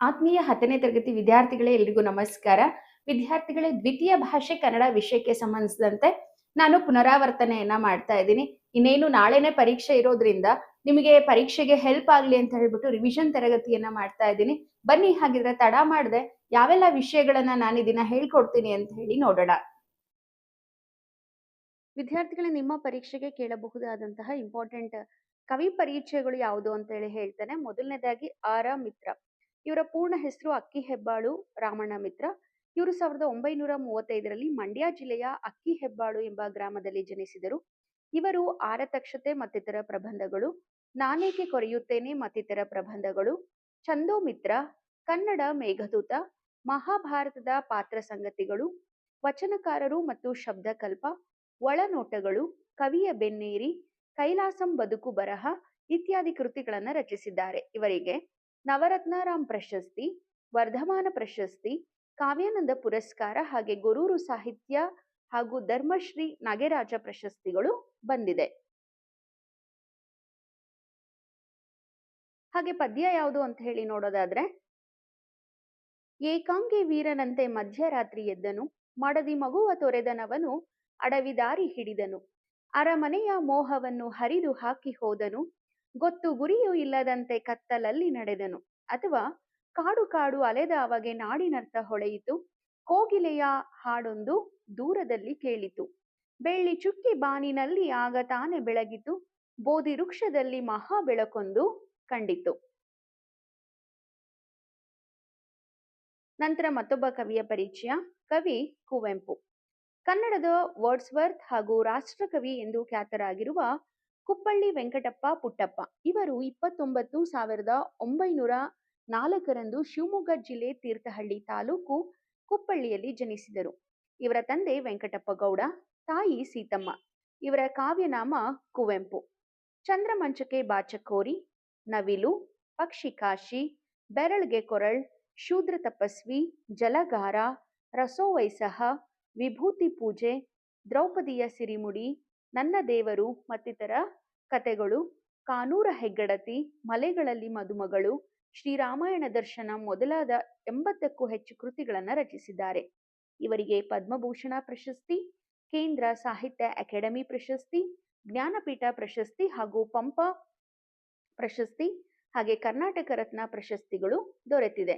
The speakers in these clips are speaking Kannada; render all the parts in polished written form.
ಆತ್ಮೀಯ 10ನೇ ತರಗತಿ ವಿದ್ಯಾರ್ಥಿಗಳೇ, ಎಲ್ರಿಗೂ ನಮಸ್ಕಾರ. ವಿದ್ಯಾರ್ಥಿಗಳೇ, ದ್ವಿತೀಯ ಭಾಷೆ ಕನ್ನಡ ವಿಷಯಕ್ಕೆ ಸಂಬಂಧಿಸಿದಂತೆ ನಾನು ಪುನರಾವರ್ತನೆಯನ್ನ ಮಾಡ್ತಾ ಇದ್ದೀನಿ. ಇನ್ನೇನು ನಾಳೆನೇ ಪರೀಕ್ಷೆ ಇರೋದ್ರಿಂದ ನಿಮಗೆ ಪರೀಕ್ಷೆಗೆ ಹೆಲ್ಪ್ ಆಗ್ಲಿ ಅಂತ ಹೇಳ್ಬಿಟ್ಟು ರಿವಿಷನ್ ತರಗತಿಯನ್ನ ಮಾಡ್ತಾ ಇದ್ದೀನಿ. ಬನ್ನಿ, ಹಾಗಿದ್ರೆ ತಡ ಮಾಡದೆ ಯಾವೆಲ್ಲ ವಿಷಯಗಳನ್ನ ನಾನು ಇದನ್ನ ಹೇಳ್ಕೊಡ್ತೀನಿ ಅಂತ ಹೇಳಿ ನೋಡೋಣ. ವಿದ್ಯಾರ್ಥಿಗಳೇ, ನಿಮ್ಮ ಪರೀಕ್ಷೆಗೆ ಕೇಳಬಹುದಾದಂತಹ ಇಂಪಾರ್ಟೆಂಟ್ ಕವಿ ಪರಿಚಯಗಳು ಯಾವುದು ಅಂತ ಹೇಳಿ ಹೇಳ್ತೇನೆ. ಮೊದಲನೇದಾಗಿ ಆರ ಮಿತ್ರ. ಇವರ ಪೂರ್ಣ ಹೆಸರು ಅಕ್ಕಿಹೆಬ್ಬಾಳು ರಾಮಣ್ಣ ಮಿತ್ರ. ಇವರು 1935ರಲ್ಲಿ ಮಂಡ್ಯ ಜಿಲ್ಲೆಯ ಅಕ್ಕಿಹೆಬ್ಬಾಳು ಎಂಬ ಗ್ರಾಮದಲ್ಲಿ ಜನಿಸಿದರು. ಇವರು ಆರತಕ್ಷತೆ ಮತ್ತಿತರ ಪ್ರಬಂಧಗಳು, ನಾನೇಕೆ ಕೊರೆಯುತ್ತೇನೆ ಮತ್ತಿತರ ಪ್ರಬಂಧಗಳು, ಚಂದೋಮಿತ್ರ, ಕನ್ನಡ ಮೇಘದೂತ, ಮಹಾಭಾರತದ ಪಾತ್ರ ಸಂಗತಿಗಳು, ವಚನಕಾರರು ಮತ್ತು ಶಬ್ದಕಲ್ಪ, ಒಳನೋಟಗಳು, ಕವಿಯ ಬೆನ್ನೇರಿ, ಕೈಲಾಸಂ ಬದುಕು ಬರಹ ಇತ್ಯಾದಿ ಕೃತಿಗಳನ್ನು ರಚಿಸಿದ್ದಾರೆ. ಇವರಿಗೆ ನವರತ್ನಾರಾಮ್ ಪ್ರಶಸ್ತಿ, ವರ್ಧಮಾನ ಪ್ರಶಸ್ತಿ, ಕಾವ್ಯಾನಂದ ಪುರಸ್ಕಾರ ಹಾಗೆ ಗೊರೂರು ಸಾಹಿತ್ಯ ಹಾಗೂ ಧರ್ಮಶ್ರೀ ನಾಗರಾಜ ಪ್ರಶಸ್ತಿಗಳು ಬಂದಿದೆ. ಹಾಗೆ ಪದ್ಯ ಯಾವುದು ಅಂತ ಹೇಳಿ ನೋಡೋದಾದ್ರೆ, ಏಕಾಂಗಿ ವೀರನಂತೆ ಮಧ್ಯರಾತ್ರಿ ಎದ್ದನು, ಮಡದಿ ಮಗುವ ತೊರೆದನವನು ಅಡವಿ ದಾರಿ ಹಿಡಿದನು, ಅರಮನೆಯ ಮೋಹವನ್ನು ಹರಿದು ಹಾಕಿ ಹೋದನು, ಗೊತ್ತು ಗುರಿಯೂ ಇಲ್ಲದಂತೆ ಕತ್ತಲಲ್ಲಿ ನಡೆದನು. ಅಥವಾ ಕಾಡು ಕಾಡು ಅಲೆದ ಅವಗೆ ನಾಡಿನರ್ಥ ಹೊಳೆಯಿತು, ಕೋಗಿಲೆಯ ಹಾಡೊಂದು ದೂರದಲ್ಲಿ ಕೇಳಿತು, ಬೆಳ್ಳಿ ಚುಕ್ಕಿ ಬಾನಿನಲ್ಲಿ ಆಗ ತಾನೆ ಬೆಳಗಿತು, ಬೋಧಿ ವೃಕ್ಷದಲ್ಲಿ ಮಹಾ ಬೆಳಕೊಂದು ಕಂಡಿತು. ನಂತರ ಮತ್ತೊಬ್ಬ ಕವಿಯ ಪರಿಚಯ, ಕವಿ ಕುವೆಂಪು. ಕನ್ನಡದ ವರ್ಡ್ಸ್ವರ್ತ್ ಹಾಗೂ ರಾಷ್ಟ್ರಕವಿ ಎಂದು ಖ್ಯಾತರಾಗಿರುವ ಕುಪ್ಪಳ್ಳಿ ವೆಂಕಟಪ್ಪ ಪುಟ್ಟಪ್ಪ ಇವರು 29/1904 ಶಿವಮೊಗ್ಗ ಜಿಲ್ಲೆ ತೀರ್ಥಹಳ್ಳಿ ತಾಲೂಕು ಕುಪ್ಪಳ್ಳಿಯಲ್ಲಿ ಜನಿಸಿದರು. ಇವರ ತಂದೆ ವೆಂಕಟಪ್ಪ ಗೌಡ, ತಾಯಿ ಸೀತಮ್ಮ. ಇವರ ಕಾವ್ಯನಾಮ ಕುವೆಂಪು. ಚಂದ್ರಮಂಚಕೆ ಬಾಚಕೋರಿ, ನವಿಲು, ಪಕ್ಷಿಕಾಶಿ, ಬೆರಳ್ಗೆ ಕೊರಳ್, ಶೂದ್ರ ತಪಸ್ವಿ, ಜಲಗಾರ, ರಸೋವೈಸಹ, ವಿಭೂತಿ ಪೂಜೆ, ದ್ರೌಪದಿಯ ಸಿರಿಮುಡಿ, ನನ್ನ ದೇವರು ಮತ್ತಿತರ ಕತೆಗಳು, ಕಾನೂರ ಹೆಗ್ಗಡತಿ, ಮಲೆಗಳಲ್ಲಿ ಮದುಮಗಳು, ಶ್ರೀರಾಮಾಯಣ ದರ್ಶನ ಮೊದಲಾದ 80ಕ್ಕೂ ಹೆಚ್ಚು ಕೃತಿಗಳನ್ನು ರಚಿಸಿದ್ದಾರೆ. ಇವರಿಗೆ ಪದ್ಮಭೂಷಣ ಪ್ರಶಸ್ತಿ, ಕೇಂದ್ರ ಸಾಹಿತ್ಯ ಅಕಾಡೆಮಿ ಪ್ರಶಸ್ತಿ, ಜ್ಞಾನಪೀಠ ಪ್ರಶಸ್ತಿ ಹಾಗೂ ಪಂಪ ಪ್ರಶಸ್ತಿ ಹಾಗೆ ಕರ್ನಾಟಕ ರತ್ನ ಪ್ರಶಸ್ತಿಗಳು ದೊರೆತಿದೆ.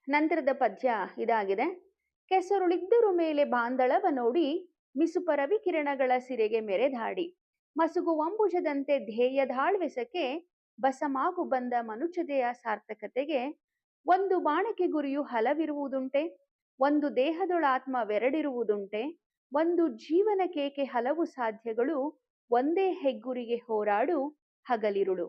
ನಂತರದ ಪದ್ಯ ಇದಾಗಿದೆ. ಕೆಸರುಳಿದ್ದರು ಮೇಲೆ ಬಾಂದಳವ ನೋಡಿ, ಮಿಸುಪರವಿ ಕಿರಣಗಳ ಸಿರೆಗೆ ಮೆರೆದಾಡಿ, ಮಸುಗುವಂಬುಜದಂತೆ ಧ್ಯೇಯದಾಳ್ವೆಸಕ್ಕೆ ಬಸಮಾಗು ಬಂದ ಮನುಜತೆಯ ಸಾರ್ಥಕತೆಗೆ, ಒಂದು ಬಾಣಕ್ಕೆ ಗುರಿಯು ಹಲವಿರುವುದುಂಟೆ, ಒಂದು ದೇಹದೊಳಾತ್ಮವೆರಡಿರುವುದುಂಟೆ, ಒಂದು ಜೀವನಕ್ಕೇಕೆ ಹಲವು ಸಾಧ್ಯಗಳು, ಒಂದೇ ಹೆಗ್ಗುರಿಗೆ ಹೋರಾಡು ಹಗಲಿರುಳು.